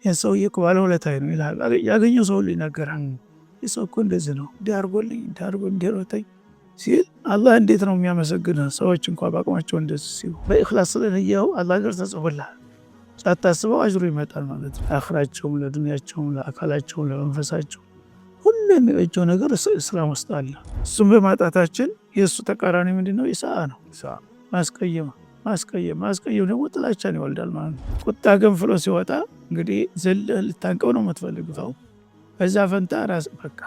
የሰውዬ እኮ ባለውለታዬ ነው ይላል። ያገኘው ሰው ሁሉ ይናገራል። የሰው እኮ እንደዚህ ነው እንዲህ አድርጎልኝ እንዲህ አድርጎ እንዲህ ረተኝ ሲል አላህ እንዴት ነው የሚያመሰግንህ? ሰዎች እንኳ በአቅማቸው እንደዚህ ሲሉ በኢኽላስ ስለንየው አላህ ጋር ተጽፎልሃል። ሳታስበው አጅሩ ይመጣል ማለት ነው። አኽራቸውም፣ ለዱንያቸውም፣ ለአካላቸውም፣ ለመንፈሳቸው ሁሉ የሚበጀው ነገር እስላም ውስጥ አለ። እሱም በማጣታችን የእሱ ተቃራኒ ምንድን ነው? ኢሳአ ነው። ማስቀየም ደግሞ ጥላቻን ይወልዳል ማለት ነው። ቁጣ ገንፍሎ ሲወጣ እንግዲህ ዘለህ ልታንቀው ነው የምትፈልገው። በዛ ፈንታ ራስ በቃ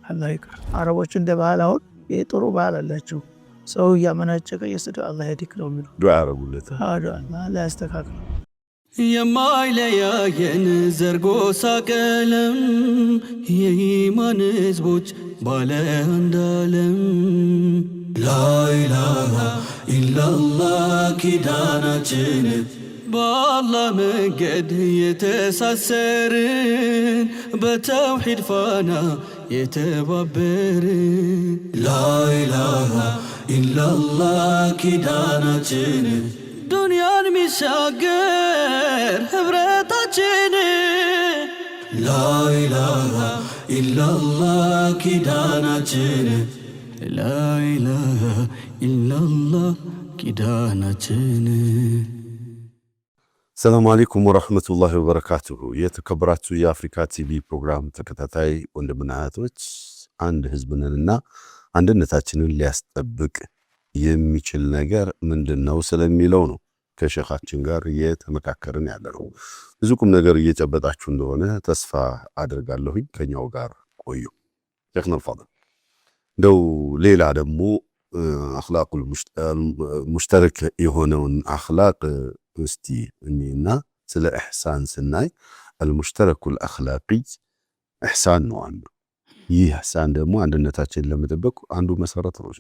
አላህ ይቅር። አረቦች እንደ ባህል አሁን ጥሩ ባህል አላቸው። ሰው እያመናጨቀ የስደ አላህ ያዲክ ነው የሚለው ዱዓ ያረጉለት አላህ ያስተካክል። የማይለያየን ዘርጎሳ ቀለም የኢማን ህዝቦች ባለ አንድ ዓለም ላኢላሃ ኢላላህ ኪዳናችን በአላህ መንገድ የተሳሰርን በተውሒድ ፋና የተባበርን ላኢላሃ ኢላላህ ኪዳናችን ዱንያን ሚሻገር ህብረታችን ላኢላሃ ኢላላህ ኪዳናችን ላኢላሃ ኢላላህ ኪዳናችን። ሰላም አለይኩም ወራህመቱላሂ ወበረካቱሁ። የተከበራችሁ የአፍሪካ ቲቪ ፕሮግራም ተከታታይ ወንድምና እህቶች አንድ ህዝብንና አንድነታችንን ሊያስጠብቅ የሚችል ነገር ምንድነው ስለሚለው ነው ከሼኻችን ጋር እየተመካከርን ያለነው። ብዙ ቁም ነገር እየጨበጣችሁ እንደሆነ ተስፋ አድርጋለሁኝ። ከኛው ጋር ቆዩ። ሼኽና አልፋضል እንደው ሌላ ደግሞ አኽላቁል ሙሽተረክ የሆነውን አኽላቅ እስቲ እኔና ስለ ኢሕሳን ስናይ አልሙሽተረኩል አኽላቂ ኢሕሳን ነው አንዱ። ይህ ኢሕሳን ደግሞ አንድነታችንን ለመጠበቅ አንዱ መሰረት ነው።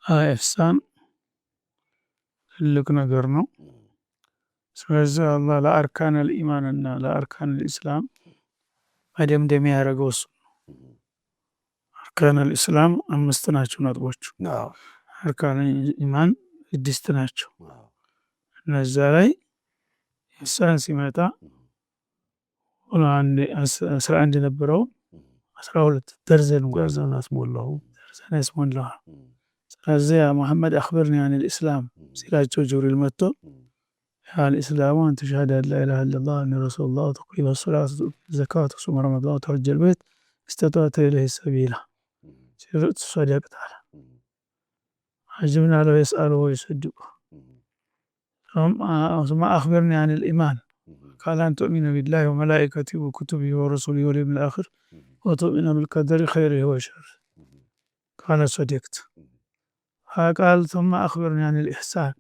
ኢሕሳን ትልቅ ነገር ነው። ስለዚህ አላህ ለአርካነል ኢማንና ለአርካነል ኢስላም መደምደሚያ ያደረገው እሱ ነው። አርካነል ኢስላም 5 ናቸው ነጥቦቹ። አርካነል ኢማን 6 ናቸው። እነዛ ላይ ኢሕሳን ሲመጣ 11 የነበረው 12 ደርዘን አስሞላው። ስለዚህ ያ መሐመድ አኽብርኒ አኒል ኢስላም ሲላቸው ጅብሪል መጥቶ አልኢስላሙ አን ተሽሀደ አን ላ ኢላሃ ኢለላህ ወአነ ረሱሉላህ ወቱቂመ ሶላተ ወቱዘካተ ወተሱመ ረመዳነ ወተሐጀል በይተ ኢስተጣዕተ ኢለይሂ ሰቢላ ሰደቅተ አለ። አጅብና ለው የስአሉሁ ወዩሰድቁሁ ሱመ አኽብርኒ አኒል ኢማን ቃለ አን ቱእሚነ ቢላሂ ወመላኢከቲሂ ወኩቱቢሂ ወሩሱሊሂ ወልየውሚል አኺር ወቱእሚነ ቢልቀደሪ ኸይሪሂ ወሸሪሂ ቃለ ሰደቅተ። ቃል ሱመ አኽብርኒ አኒል ኢሕሳን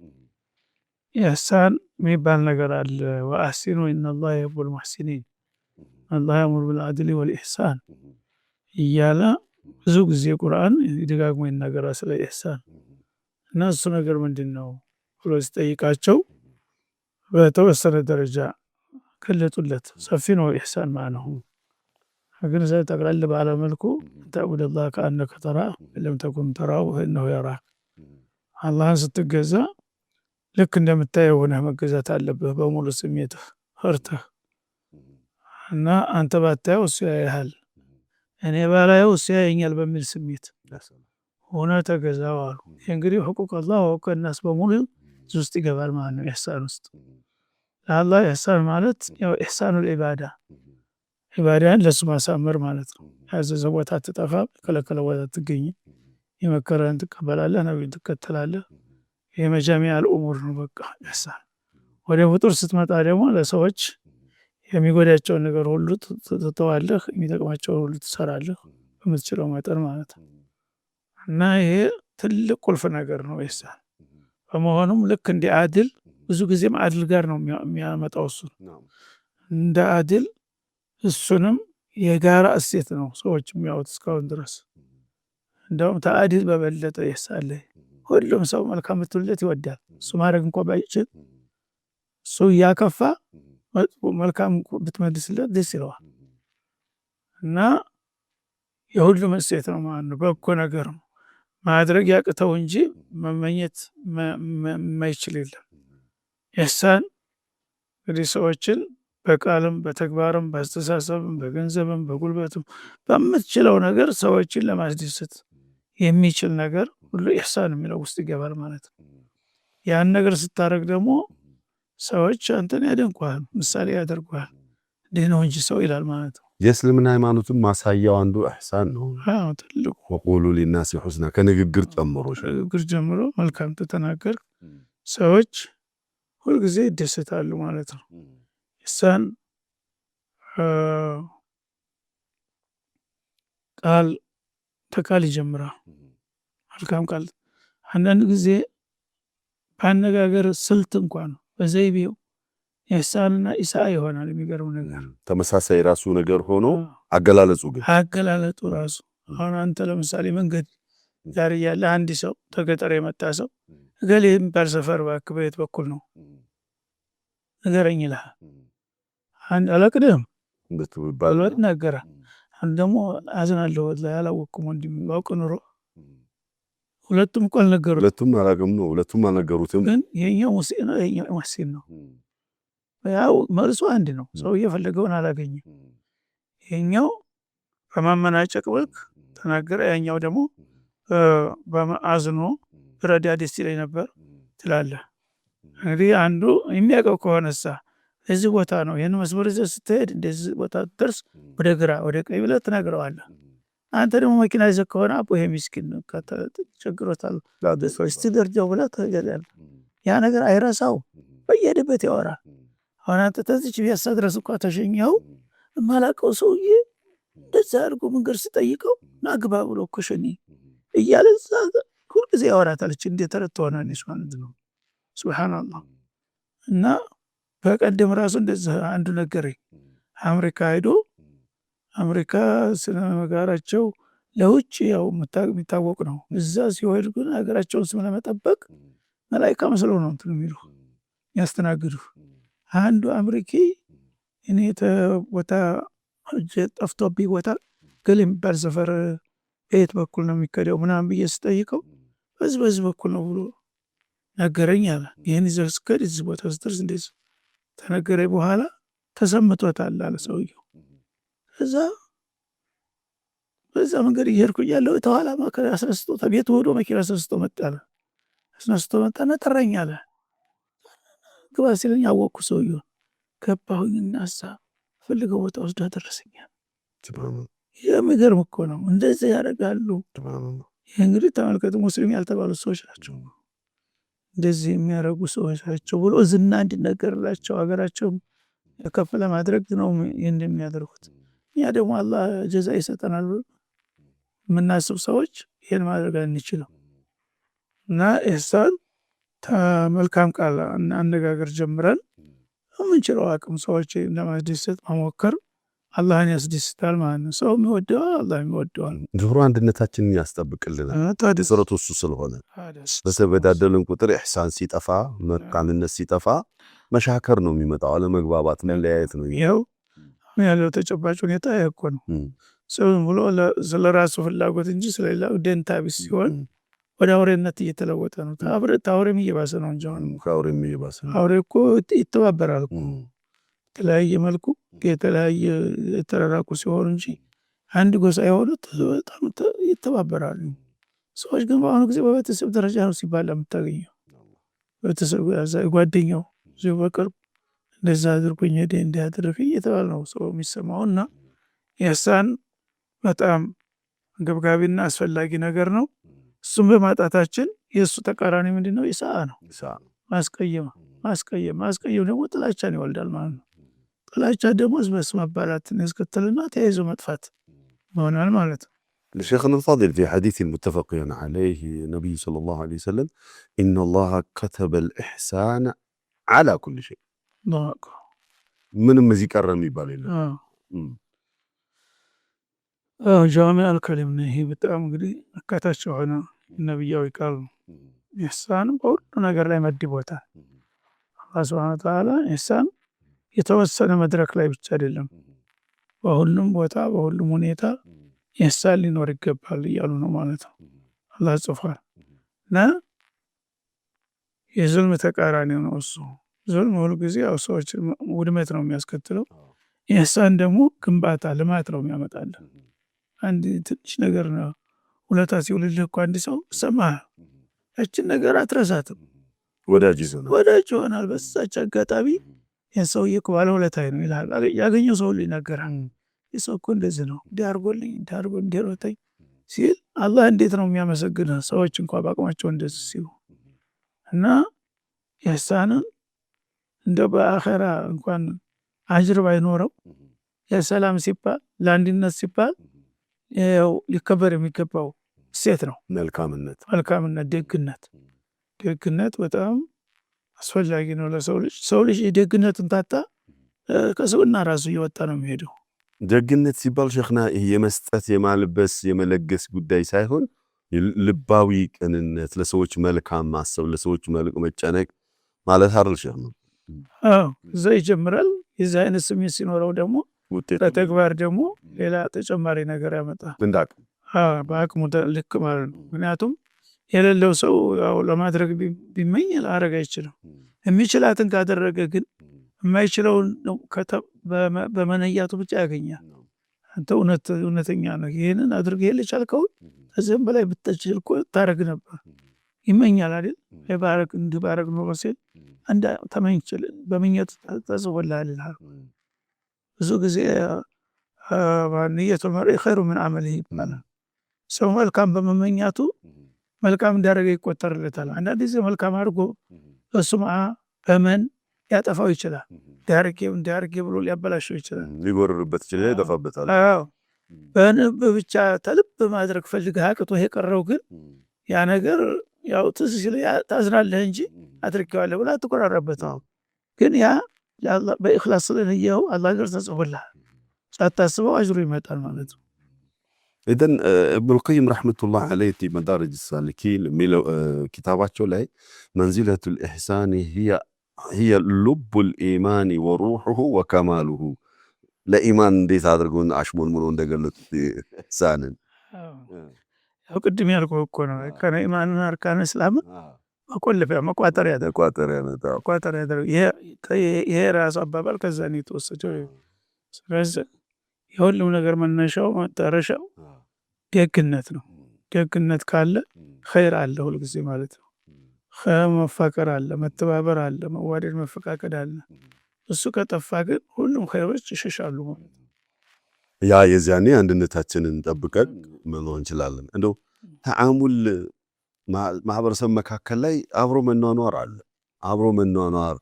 ኢሕሳን የሚባል ነገር አለ። ወአሕሲኑ ኢነላህ ዩሒቡል ሙሕሲኒን አላህ ያእሙሩ ቢልዐድሊ ወልኢሕሳን እያለ ብዙ ጊዜ ቁርአን ደጋግሞ ይናገራል ስለ ኢሕሳን። እና እሱ ነገር ምንድን ነው ብሎ ሲጠይቃቸው በተወሰነ ደረጃ ገለጡለት። ሰፊ ነው ኢሕሳን ማለት ነው። ግን ጠቅለል ባለ መልኩ ተዕቡደላህ ከአነከ ተራህ ወኢለም ተኩን ተራሁ ፈኢነሁ የራክ። አላህን ስትገዛ ልክ እንደምታየው ሆነህ መገዛት አለብህ በሙሉ ስሜትህ ፈርተህ። እና አንተ ባታየው እሱ ያይሃል፣ እኔ ባላየው እሱ ያየኛል በሚል ስሜት ሆነ ተገዛው አሉ። ይህ እንግዲህ ሕቁቅ አላህ ወሕቁቅ ናስ በሙሉ እዚህ ውስጥ ይገባል ማለት ነው። ኢሕሳን ውስጥ ለአላህ ኢሕሳን ማለት ያው ኢሕሳኑል ዒባዳ ዒባዳን ለሱ ማሳመር ማለት ነው። ያዘዘ ቦታ አትጠፋም፣ የከለከለ ቦታ አትገኝም፣ የመከረህን ትቀበላለህ፣ ነቢዩን ትከተላለህ። የመጃሚዓል ኡሙር ነው በቃ ኢሕሳን። ወደ ፍጡር ስትመጣ ደግሞ ለሰዎች የሚጎዳቸውን ነገር ሁሉ ትተዋለህ፣ የሚጠቅማቸውን ሁሉ ትሰራለህ በምትችለው መጠን ማለት ነው። እና ይሄ ትልቅ ቁልፍ ነገር ነው ኢሕሳን። በመሆኑም ልክ እንደ አድል ብዙ ጊዜም አድል ጋር ነው የሚያመጣው እሱ እንደ አድል እሱንም የጋራ እሴት ነው ሰዎች የሚያዩት እስካሁን ድረስ። እንደውም ተአዲል በበለጠ ኢሕሳን ላይ ሁሉም ሰው መልካም ብትውለት ይወዳል። እሱ ማድረግ እንኳ ባይችል እሱ እያከፋ መልካም ብትመልስለት ደስ ይለዋል። እና የሁሉም እሴት ነው ማለት ነው። በጎ ነገር ነው ማድረግ ያቅተው እንጂ መመኘት የማይችል የለም። ኢሕሳን እንግዲህ ሰዎችን በቃልም በተግባርም በአስተሳሰብም በገንዘብም በጉልበትም በምትችለው ነገር ሰዎችን ለማስደሰት የሚችል ነገር ሁሉ ኢሕሳን የሚለው ውስጥ ይገባል ማለት ነው። ያን ነገር ስታደርግ ደግሞ ሰዎች አንተን ያደንቁሃል፣ ምሳሌ ያደርጉሃል። እንዲህ ነው እንጂ ሰው ይላል ማለት ነው። የእስልምና ሃይማኖትም ማሳያው አንዱ ኢሕሳን ነው። ትልቁ ወቁሉ ሊናሲ ሑስና ከንግግር ጀምሮ መልካም ተተናገር ሰዎች ሁልጊዜ ይደሰታሉ ማለት ነው። ኢሕሳን ቃል ተቃል ይጀምራል። መልካም ቃል አንዳንድ ጊዜ በአነጋገር ስልት እንኳን በዘይቤው ኢሕሳንና ኢሳአ ይሆናል። የሚገርም ነገር ተመሳሳይ ራሱ ነገር ሆኖ አገላለጡ ራሱ አሁን አንተ ለምሳሌ መንገድ ዳር እያለ አንድ ሰው ተገጠር የመጣ ሰው እገሌ የሚባል ሰፈር እባክህ በየት በኩል ነው ንገረኝ ይልሃል። አንድ አላቅድህም ብሎ ይናገራል። አንድ ደግሞ አዝናለሁ ያላወቅኩም ወንድሜ ባውቅ ኑሮ ሁለቱም እኮ አልነገሩትም፣ ግን የኛው ሙስሊም ነው የኛው ሙህሲን ነው። ያው መልሱ አንድ ነው። ሰው እየፈለገውን አላገኘም። የኛው በማመናጨቅ መልክ ተናገረ፣ ያኛው ደግሞ በአዝኖ ረዳ ደስ ይለኝ ነበር ትላለህ። እንግዲህ አንዱ የሚያውቀው ከሆነሳ እዚህ ቦታ ነው ይህን መስመር ይዘህ ስትሄድ እንደዚህ ቦታ ትደርስ ወደ ግራ ወደ ቀኝ ብለህ ትነግረዋለህ። አንተ ደግሞ መኪና ይዘህ ከሆነ አቦ ይሄ ምስኪን ነው ቸግሮታል እስቲ ደርጃው ብለህ ትሄዳለህ። ያ ነገር አይረሳው፣ በየሄደበት ያወራል። አሁን አንተ ተዚች ቢያሳ ድረስ እንኳ ተሸኘው የማላውቀው ሰውዬ እንደዛ አድርጎ መንገድ ስጠይቀው ናግባ ብሎ እኮ ሸኘኝ እያለ ሁልጊዜ ያወራታለች። እንዴት ተረት ትሆናለች ማለት ነው። ሱብሃንአላህ። እና በቀደም ራሱ እንደዚህ አንዱ ነገረኝ። አሜሪካ ሄዶ አሜሪካ ስነ ምግባራቸው ለውጭ ያው የሚታወቅ ነው። እዛ ሲወድ ግን ሀገራቸውን ስም ለመጠበቅ መላኢካ መስለው ነው እንትን የሚሉ ያስተናግዱ። አንዱ አሜሪካ እኔ ቦታ ጠፍቶብኝ ቦታ ገሌ የሚባል ሰፈር በየት በኩል ነው የሚከደው ምናምን ብዬ ስጠይቀው በዚህ በኩል ነው ብሎ ነገረኝ አለ። ይህን ይዘህ ስትሄድ እዚህ ቦታ ስትደርስ እንደዚህ ተነገረኝ። በኋላ ተሰምቶታል አለ ሰውየው። እዛ በዛ መንገድ እየሄድኩ እያለሁ ተኋላ መከራ አስነስቶ ቤቱ ሄዶ መኪና አስነስቶ መጣ አለ። አስነስቶ መጣና ጠራኝ አለ። ግባ ሲለኝ አወቅኩ ሰውየው። ገባሁኝና እዛ ፈልገው ቦታ ወስዶ አደረሰኛል። የሚገርም እኮ ነው። እንደዚህ ያደርጋሉ። ይህ እንግዲህ ተመልከቱ፣ ሙስሊም ያልተባሉ ሰዎች ናቸው እንደዚህ የሚያደርጉ ሰዎች ናቸው ብሎ ዝና እንዲነገርላቸው ሀገራቸው ከፍ ለማድረግ ነው እንደሚያደርጉት። እኛ ደግሞ አላህ ጀዛ ይሰጠናል ብሎ የምናስብ ሰዎች ይህን ማድረግ አንችልም። እና ኢሕሳን መልካም ቃል አነጋገር ጀምረን የምንችለው አቅም ሰዎች ለማስደሰት መሞከር አላህን ያስደስታል ማለት ነው። ሰው የሚወደዋል፣ አላህ የሚወደዋል። ዙሩ አንድነታችንን ያስጠብቅልናል። ስረቱ እሱ ስለሆነ በተበዳደልን ቁጥር ኢሕሳን ሲጠፋ፣ መልካምነት ሲጠፋ መሻከር ነው የሚመጣው፣ አለመግባባት፣ መለያየት ነው። ይኸው ያለው ተጨባጭ ሁኔታ እኮ ነው። ሰው ብሎ ስለራሱ ፍላጎት እንጂ ስለሌላው ደንታ ቢስ ሲሆን ወደ አውሬነት እየተለወጠ ነው። ታውሬም እየባሰ ነው እንጂ አውሬ እኮ ይተባበራል እኮ የተለያየ መልኩ የተለያየ የተራራቁ ሲሆኑ እንጂ አንድ ጎሳ የሆኑት በጣም ይተባበራሉ። ሰዎች ግን በአሁኑ ጊዜ በቤተሰብ ደረጃ ነው ሲባል የምታገኘው። ቤተሰብ ጓደኛው እዚሁ በቅርብ እንደዛ አድርጎኝ ሄደ እንዲያደርግ እየተባለ ነው ሰው የሚሰማውና ኢሕሳን በጣም አንገብጋቢና አስፈላጊ ነገር ነው። እሱም በማጣታችን የእሱ ተቃራኒ ምንድን ነው? ኢሳአ ነው። ማስቀየም ደግሞ ጥላቻን ይወልዳል ማለት ነው። ጥላቻ ደግሞ በስ መባላትን ያስከትልና ተያይዞ መጥፋት ይሆናል ማለት ነው። لشيخنا الفاضل في حديث المتفق عليه النبي صلى الله عليه وسلم إن الله كتب الإحسان على كل شيء. من مزيك الرمي بالله. جامع الكلم نهي بتأم قدي كتشوا هنا النبي يقال إحسان بقول نقر لي مدي بوتا. الله سبحانه وتعالى إحسان የተወሰነ መድረክ ላይ ብቻ አይደለም፣ በሁሉም ቦታ በሁሉም ሁኔታ ኢሕሳን ሊኖር ይገባል እያሉ ነው ማለት ነው። አላህ ጽፏል እና የዙልም ተቃራኒ ነው እሱ። ዙልም ሁሉ ጊዜ ያው ሰዎች ውድመት ነው የሚያስከትለው። ኢህሳን ደግሞ ግንባታ ልማት ነው የሚያመጣልህ። አንድ ትንሽ ነገር ነው ውለታ ሲውልልህ እኮ አንድ ሰው ሰማህ ያችን ነገር አትረሳትም፣ ወዳጅ ይሆናል። በዛች አጋጣሚ የሰውዬ እኮ ባለ ውለታዬ ነው ይላል። ያገኘው ሰው ይናገራል። የሰው እኮ እንደዚህ ነው እንዲያርጎልኝ እንዲሮተኝ ሲል አላህ እንዴት ነው የሚያመሰግንህ? ሰዎች እንኳ በአቅማቸው እንደዚህ ሲሉ እና ኢህሳንን እንደ በአኺራ እንኳን አጅር ባይኖረው የሰላም ሲባል ለአንድነት ሲባል ያው ሊከበር የሚገባው እሴት ነው። መልካምነት፣ ደግነት በጣም አስፈላጊ ነው ለሰው ልጅ። ሰው ልጅ ደግነትን ታጣ ከሰውና ራሱ እየወጣ ነው የሚሄደው። ደግነት ሲባል ሸኽና ይሄ የመስጠት የማልበስ የመለገስ ጉዳይ ሳይሆን ልባዊ ቅንነት፣ ለሰዎች መልካም ማሰብ፣ ለሰዎች መጨነቅ ማለት አይደል ሸኽና? እዛ ይጀምራል። የዚህ አይነት ስሜት ሲኖረው ደግሞ በተግባር ደግሞ ሌላ ተጨማሪ ነገር ያመጣል። በአቅሙ ልክ ማለት ነው። ምክንያቱም የሌለው ሰው ያው ለማድረግ ቢመኝ ላረግ አይችልም። የሚችላትን ካደረገ ግን የማይችለውን በመነያቱ ብቻ ያገኛል። አንተ እውነተኛ ነው ይህንን አድርግ የልቻልከውን ከዚህም በላይ ብትችል እኮ ታረግ ነበር ይመኛል አይደል? ባረግ እንዲባረግ ነው ሲል አንድ ተመኝችል በመኘት ተጽፎልሃል ይላል። ብዙ ጊዜ ንየቱል መርኢ ኸይሩ ምን ዐመሊሂ ይባላል። ሰው መልካም በመመኛቱ መልካም እንዳደረገ ይቆጠርለታል። አንዳንድ ጊዜ መልካም አድርጎ በሱምዓ በመን ያጠፋው ይችላል። እንዲያርጌ ብሎ ሊያበላሸው ይችላል፣ ሊጎርርበት ይችላል፣ ይጠፋበታል። በንብ ብቻ ተልብ ማድረግ ፈልገህ አቅቶህ የቀረው ግን ያ ነገር ያው ትዝ ሲል ታዝናለህ እንጂ አድርጌዋለሁ ብላ አትቆራረበትም። ግን ያ በኢኽላስ ስለነየኸው አላህ ጋር ተጽፎልሃል፣ ሳታስበው አጅሩ ይመጣል ማለት ነው። ኢዘን ኢብኑል ቀይም ረሕመቱላህ ዐለይሂ ፊ መዳሪጅ ሳሊኪን የሚለው ኪታባቸው ላይ መንዚለቱል ኢሕሳን هي لب الإيمان وروحه وكماله ለኢማን እንዴት አድርገውን አሽሞንሙኖ እንደገለጡት ኢሕሳንን ያው ቅድም ያልኩህ እኮ ነው። ከነ ኢማንና አርካነ እስላም መቆለፊያ መቋጠሪያ ያደረገው ይሄ ራሱ አባባል ከዛ ነው የተወሰደው። ስለዚህ የሁሉም ነገር መነሻው መዳረሻው ደግነት ነው። ደግነት ካለ ኸይር አለ ሁልጊዜ ማለት ነው። መፋቀር አለ፣ መተባበር አለ፣ መዋደድ መፈቃቀድ አለ። እሱ ከጠፋ ግን ሁሉም ኸይሮች ይሸሻሉ ማለት ነው። ያ የዚያኔ አንድነታችንን ጠብቀን መኖር እንችላለን። እንደው ተዓሙል ማህበረሰብ መካከል ላይ አብሮ መኗኗር አለ። አብሮ መኗኗር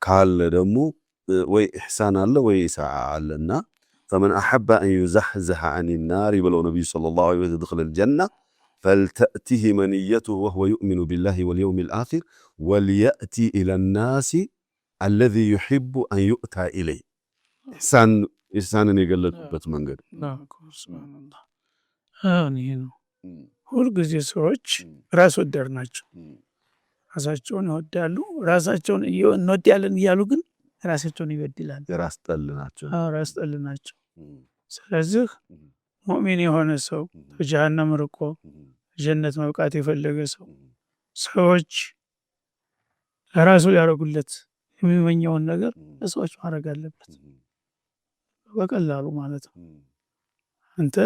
ካለ ደግሞ ወይ ኢሕሳን አለ ወይ ኢሳዓ አለና فمن أحب أن يزحزح عن النار بلو نبي صلى الله عليه وسلم يدخل الجنة فلتأته منيته وهو يؤمن بالله واليوم الآخر وليأتي إلى الناس الذي يحب أن يؤتى إليه. إحسان يقلدበት መንገድ ሱብሃንአላህ። ሁልጊዜ ሰዎች ራስ ወዳድ ናቸው። ራሳቸውን ይወዳሉ። ራሳቸውን እንወዳለን እያሉ ግን ራሳቸውን ይበድላሉ። ራስ ጠል ናቸው። ስለዚህ ሙእሚን የሆነ ሰው ከጀሃነም ርቆ ጀነት መብቃት የፈለገ ሰው ሰዎች ለራሱ ሊያደርጉለት የሚመኘውን ነገር ለሰዎች ማድረግ አለበት፣ በቀላሉ ማለት ነው። አንተ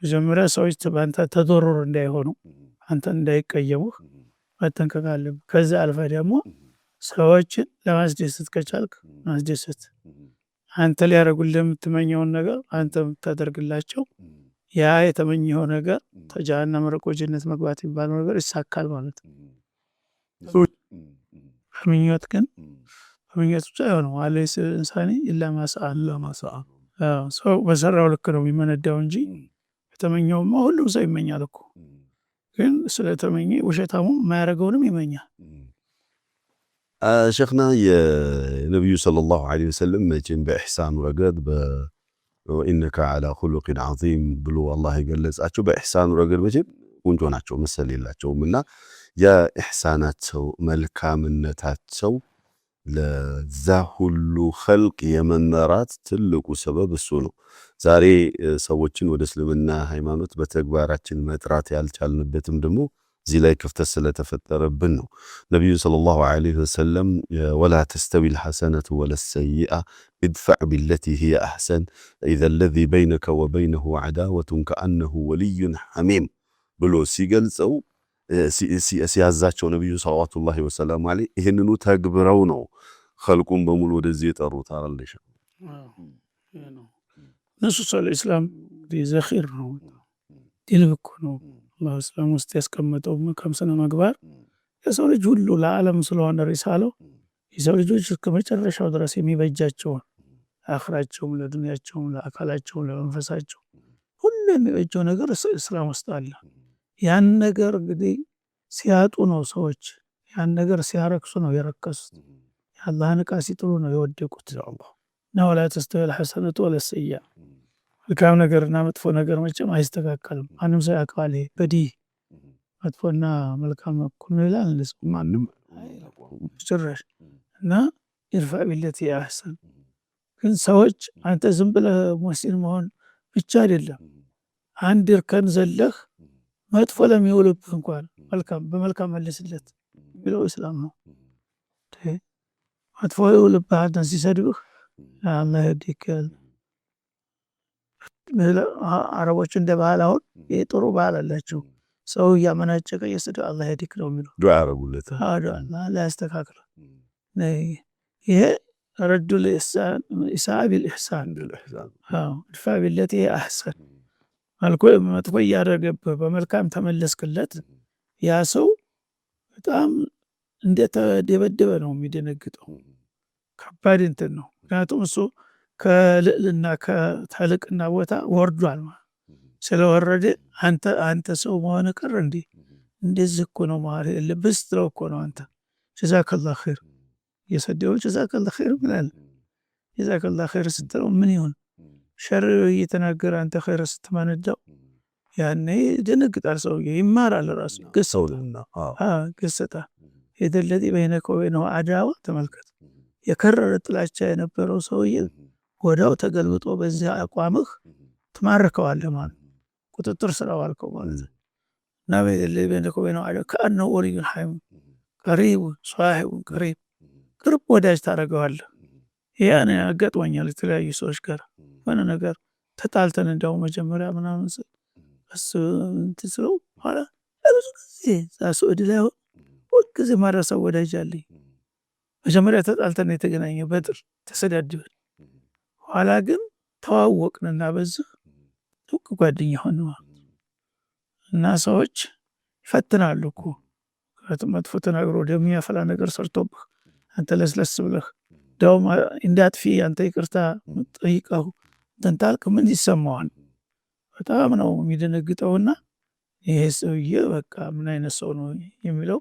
መጀመሪያ ሰዎች በአንተ ተዶሮር እንዳይሆኑ አንተ እንዳይቀየሙህ መጠንቀቅ አለብህ። ከዛ አልፈ ደግሞ ሰዎችን ለማስደሰት ከቻልክ ማስደሰት፣ አንተ ሊያደርጉልህ የምትመኘውን ነገር አንተ የምታደርግላቸው ያ የተመኘው ነገር ተጀሃነም ርቆ ጀነት መግባት የሚባለው ነገር ይሳካል ማለት ነው። ምኞት ግን ምኞት ብቻ አይሆንም። አለይሰ ኢንሳኒ ኢላ ማሰአ ሰው በሰራው ልክ ነው የሚመነዳው እንጂ የተመኘውማ ሁሉም ሰው ይመኛል እኮ። ግን ስለተመኘ ውሸታሙ የማያደርገውንም ይመኛል። ሸኽና የነቢዩ ሰለላሁ ዐለይሂ ወሰለም መቼም በኢሕሳን ረገድ ወኢነከ ዐላ ኹሉቂን ዐዚም ብሎ አላህ የገለጻቸው በኢሕሳን ረገድ መቼም ቁንጮ ናቸው፣ መሰል የላቸውም። እና የኢሕሳናቸው መልካምነታቸው ለዛ ሁሉ ኸልቅ የመመራት ትልቁ ሰበብ እሱ ነው። ዛሬ ሰዎችን ወደ እስልምና ሃይማኖት በተግባራችን መጥራት ያልቻልንበትም ደግሞ እዚህ ላይ ክፍተት ስለተፈጠረብን ነው። ነቢዩ ሰለላሁ ዐለይሂ ወሰለም ወላ ተስተዊ ልሐሰነቱ ወለሰይአ ኢድፈዕ ቢለቲ ሂየ አሕሰን ኢዘ ለዚ በይነከ ወበይነሁ ዐዳወቱን ከአነሁ ወልዩን ሐሚም ብሎ ሲገልጸው ሲያዛቸው ነቢዩ ሰለዋቱላሂ ወሰላሙ ዐለይሂ ይህንኑ ተግብረው ነው ኸልቁን በሙሉ ወደዚህ የጠሩት አለሽ። ነሱ ሰለ ኢስላም ዘኺር ነው ዲልብ እኮ ነው። አላህ እስላም ውስጥ ያስቀመጠው መልካም ስነ ምግባር የሰው ልጅ ሁሉ ለዓለም ስለሆነ ሪሳለው የሰው ልጆች እስከ መጨረሻው ድረስ የሚበጃቸውን አኽራቸውም፣ ለዱንያቸውም፣ ለአካላቸውም፣ ለመንፈሳቸው ሁሉ የሚበጀው ነገር እስላም ውስጥ አለ። ያን ነገር እንግዲህ ሲያጡ ነው ሰዎች፣ ያን ነገር ሲያረክሱ ነው የረከሱት፣ የአላህን ዕቃ ሲጥሉ ነው የወደቁት። እና ወላ ተስተዊል ሐሰነቱ ወለሰይአ መልካም ነገርና መጥፎ ነገር መቼም አይስተካከልም። ማንም ሰው ያውቀዋል። በዲህ መጥፎና መልካም እኩል ይላል ማንም ጭራሽ። እና ኢድፋዕ ቢለቲ ሂየ አሕሰን ግን ሰዎች አንተ ዝም ብለህ ሙሕሲን መሆን ብቻ አይደለም፣ አንድ እርከን ዘለህ መጥፎ ለሚውልብህ እንኳን በመልካም መልስለት የሚለው እስላም ነው። መጥፎ ይውልብህ አንተን ሲሰድብህ አላህ ይህዲክ አረቦች እንደ ባህል አሁን ጥሩ ባህል አላቸው። ሰው እያመናጨቀ እየሰደበ አላህ ይህዲክ ነው የሚለው ዱዓ ያረጉለት አላህ ያስተካክለው። ይሄ ረዱል ኢሳአ ቢልኢሕሳን ኢድፋዕ ቢለቲ ሂየ አሕሰን መጥፎ እያደረገብህ በመልካም ተመለስክለት ያ ሰው በጣም እንደተደበደበ ነው የሚደነግጠው። ከባድ እንትን ነው። ምክንያቱም እሱ ከልዕልና ከተልቅና ቦታ ወርዷል። ስለወረደ አንተ ሰው መሆን ቀር እንዴ እንደዚህ እኮ ነው ማለት የለብህ ስትለው እኮ ነው አንተ ጀዛከላህ ኸይር የሰደው ጀዛከላህ ኸይር ምናል ጀዛከላህ ኸይር ስትለው ምን ይሁን ሸር እየተናገረ አንተ ኸይር ስትማነዳው ያኔ ደነግጣል። ሰውዬ ይማራል ራሱ ገሰታ የደለዚ በይነከ ወበይነሁ ዐዳዋ ተመልከት። የከረረ ጥላቻ የነበረው ሰውዬ ወዳው ተገልብጦ በዚህ አቋምህ ትማርከዋለህ ማለት ቁጥጥር ስለዋልከው ማለት ነው። እና በይነከ ወበይነሁ ዐዳዋ ከአነሁ ወልዩን ሐሚም ቀሪቡን ሷሒቡን ቀሪብ ቅርብ ወዳጅ ታደርገዋለህ። ያን አጋጥሞኛል የተለያዩ ሰዎች ጋር ሆነ ነገር ተጣልተን እንዳው መጀመሪያ ምናምን እሱ እንትን ስለው ኋላ ብዙ ጊዜ ሳኡዲ ላይ ሁልጊዜ ማረሳው ወዳጅ አለኝ። መጀመሪያ ተጣልተን የተገናኘ በጥር ተሰዳድበን ኋላ ግን ተዋወቅንና በዚህ ጥብቅ ጓደኛ ሆነ። እና ሰዎች ይፈትናሉ እኮ መጥፎ ተናግሮ የሚያፈላ ነገር ሰርቶብህ አንተ ለስለስ ብለህ ዳውም እንዳትፊ አንተ ይቅርታ ጠይቀው ተንታልክ ምን ይሰማዋል? በጣም ነው የሚደነግጠውና ይሄ ሰውዬ በቃ ምን አይነት ሰው ነው የሚለው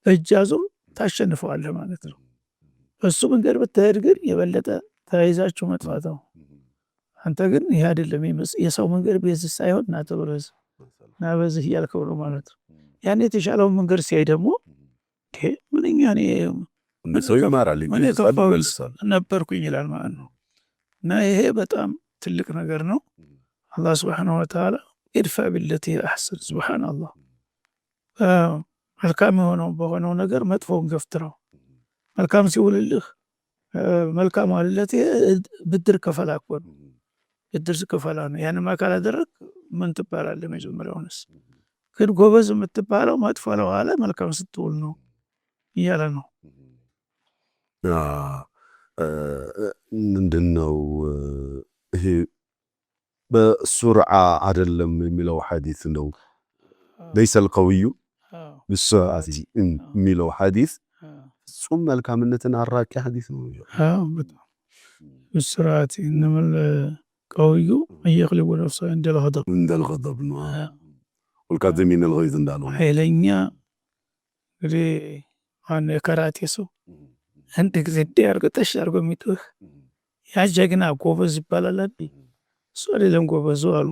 እጅ አዙር ታሸንፈዋለህ ማለት ነው። እሱ መንገድ ብትሄድ ግን የበለጠ ተያይዛችሁ መጥፋት ነው። አንተ ግን ይሄ አይደለም የሰው መንገድ በዚህ ሳይሆን ና ተብረዝ ና በዚህ እያልከው ነው ማለት ነው። ያን የተሻለውን መንገድ ሲያይ ደግሞ ምንኛ ሰው ይማራል ነበርኩኝ ይላል ማለት ነው። እና ይሄ በጣም ትልቅ ነገር ነው። አላህ ሱብሓነሁ ወተዓላ ኢድፋዕ ቢለቲ ሂየ አሕሰን ሱብሓነላህ መልካም የሆነው በሆነው ነገር መጥፎውን ገፍትረው መልካም ሲውልልህ መልካም ዋልለት ብድር ከፈላ እኮ ነው። ብድር ከፈላ ነው። ያንም አካል አደረግ ምን ትባላለህ? መጀመሪያውንስ ግን ጎበዝ የምትባለው መጥፎ ለዋለ መልካም ስትውል ነው እያለ ነው። ምንድነው ይሄ በሱርዓ አይደለም የሚለው ሐዲስ ነው። ليس القوي بالسرعة የሚለው ሐዲስ ጹም መልካምነትን አራቂ ሐዲስ ነው። በጣም بالسرعة إنما القوي من يغلب نفسه عند الغضب ነው። والكاظمين الغيظ እንዳለው ኃይለኛ እንግዲህ አነ ከራቴ ሰው አንድ ጊዜ እንዲያርገው ተሻርገው የሚጥህ ያ ጀግና ጎበዝ ይባላል አይደል? እሱ አይደለም ጎበዙ አሉ።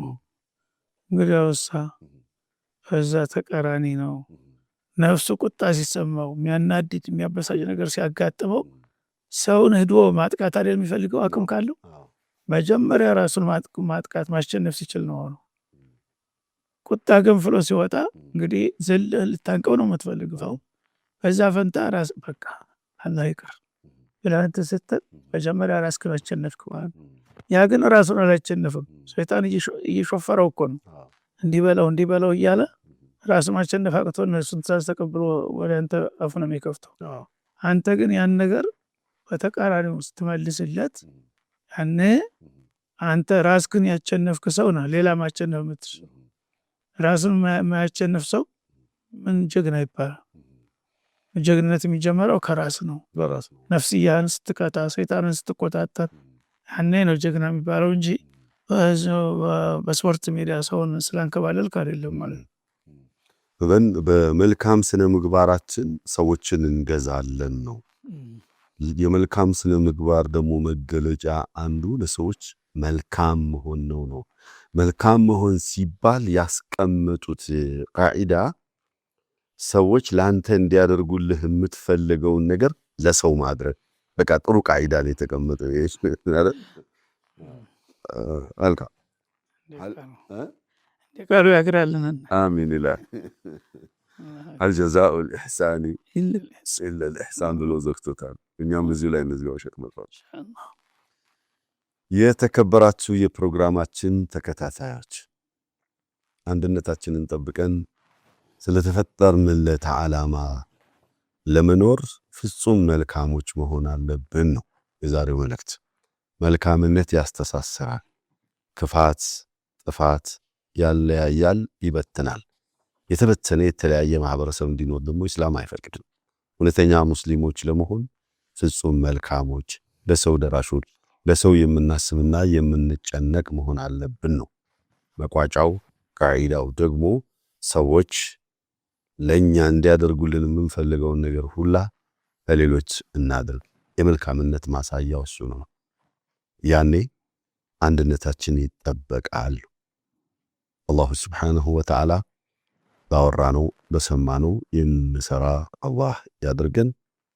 እንግዲህ አውሳ ከዛ ተቃራኒ ነው። ነፍሱ ቁጣ ሲሰማው የሚያናድድ የሚያበሳጭ ነገር ሲያጋጥመው ሰውን ሄዶ ማጥቃት አይደል የሚፈልገው? አቅም ካለው መጀመሪያ ራሱን ማጥቃት ማሸነፍ ሲችል ነው። ቁጣ ገንፍሎ ሲወጣ እንግዲህ ዘለህ ልታንቀው ነው የምትፈልገው። በዛ ፈንታ ራስ በቃ አላህ ይቅር ብለህ እንትን ስትል መጀመሪያ ራስህን አሸነፍክ ማለት ነው። ያ ግን ራሱን አላሸነፈም። ሰይጣን እየሾፈረው እኮ ነው እንዲህ በለው እያለ ራሱ ማሸነፍ አቅቶት እነሱን ትእዛዝ ተቀብሎ ወደ አንተ አፉን የሚከፍተው። አንተ ግን ያን ነገር በተቃራኒው ስትመልስለት ያኔ አንተ ራስህን ያሸነፍክ ሰው ነህ። ሌላ ማሸነፍ የምትችል ራሱን የማያሸንፍ ሰው ምን ጀግና ይባላል? ጀግንነት የሚጀመረው ከራስ ነው። ነፍስያህን ስትቀጣ፣ ሰይጣንን ስትቆጣጠር ያኔ ነው ጀግና የሚባለው እንጂ በስፖርት ሜዳ ሰውን ስላንከባለልክ አይደለም ማለት ነው። በመልካም ስነ ምግባራችን ሰዎችን እንገዛለን ነው። የመልካም ስነ ምግባር ደግሞ መገለጫ አንዱ ለሰዎች መልካም መሆን ነው። መልካም መሆን ሲባል ያስቀመጡት ቃዒዳ ሰዎች ላንተ እንዲያደርጉልህ የምትፈልገውን ነገር ለሰው ማድረግ። በቃ ጥሩ ቃዒዳ ላይ የተቀመጠው አልካ ቃሉ ያግራልን። አሚን ይላል። አልጀዛኡ ልኢሕሳኒ ኢላ ልኢሕሳን ብሎ ዘግቶታል። እኛም እዚሁ ላይ እነዚያው ሸክመጣች። የተከበራችሁ የፕሮግራማችን ተከታታዮች አንድነታችንን ጠብቀን ስለተፈጠርንለት ዓላማ ለመኖር ፍጹም መልካሞች መሆን አለብን ነው የዛሬው መልእክት። መልካምነት ያስተሳስራል፣ ክፋት ጥፋት ያለያያል፣ ይበትናል። የተበተነ የተለያየ ማህበረሰብ እንዲኖር ደግሞ እስላም አይፈቅድም። እውነተኛ ሙስሊሞች ለመሆን ፍጹም መልካሞች፣ ለሰው ደራሾች፣ ለሰው የምናስብና የምንጨነቅ መሆን አለብን ነው መቋጫው። ቃዒዳው ደግሞ ሰዎች ለኛ እንዲያደርጉልን የምንፈልገውን ነገር ሁላ ለሌሎች እናድርግ። የመልካምነት ማሳያው እሱ ነው። ያኔ አንድነታችን ይጠበቃል። አላሁ ስብሓነሁ ወተዓላ ባወራነው በሰማነው የምንሰራ አላህ ያድርገን።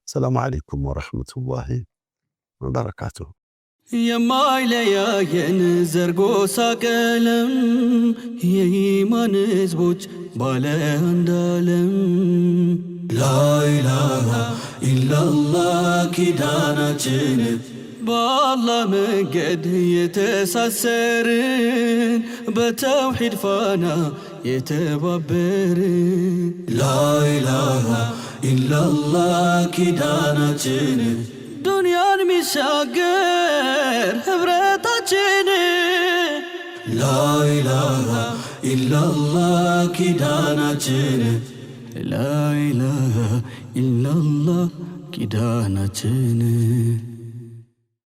ሰላም አለይኩም ወረሕመቱላሂ ወበረካቱሁ። የማይለያየን ዘርጎሳ ቀለም የኢማን ህዝቦች ባለ አንድ ዓለም ላኢላሃ ኢላላህ ኪዳናችን በአላህ መንገድ የተሳሰርን በተውሒድ ፋና የተባበርን ላኢላሃ ኢላላህ ኪዳናችን ዱንያን ሚሻገር ህብረታችን ላኢላሃ ኢላላህ ኪዳናችን ላኢላሃ ኢላላህ ኪዳናችን